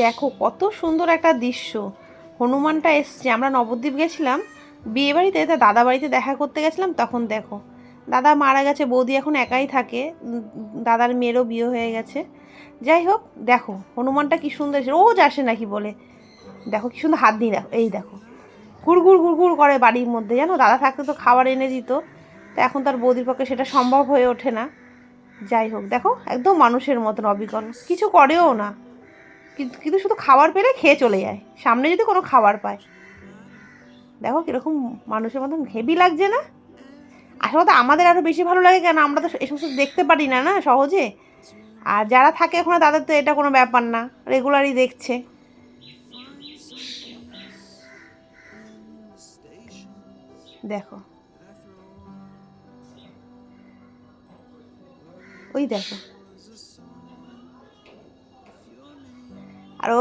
দেখো কত সুন্দর একটা দৃশ্য। হনুমানটা এসছে, আমরা নবদ্বীপ গেছিলাম বিয়ে বাড়িতে, তা দাদা বাড়িতে দেখা করতে গেছিলাম, তখন দেখো দাদা মারা গেছে, বৌদি এখন একাই থাকে, দাদার মেয়েরও বিয়ে হয়ে গেছে। যাই হোক, দেখো হনুমানটা কি সুন্দর, রোজ আসে নাকি বলে, দেখো কি সুন্দর হাত দিয়ে, দেখো এই দেখো ঘুরঘুর ঘুরঘুর করে বাড়ির মধ্যে, জানো দাদা থাকতে তো খাবার এনে দিত, তো এখন তার বৌদির পক্ষে সেটা সম্ভব হয়ে ওঠে না। যাই হোক, দেখো একদম মানুষের মতন অবিকল, কিছু করেও না, কিন্তু কিন্তু শুধু খাবার পেলে খেয়ে চলে যায়, সামনে যদি কোনো খাবার পায়। দেখো কীরকম মানুষের মতন, হেভি লাগছে না? আসলে তো আমাদের আরও বেশি ভালো লাগে, কেন আমরা তো এই সমস্ত দেখতে পারি না না সহজে। আর যারা থাকে ওখানে তাদের তো এটা কোনো ব্যাপার না, রেগুলারই দেখছে। দেখো, ওই দেখো, আরও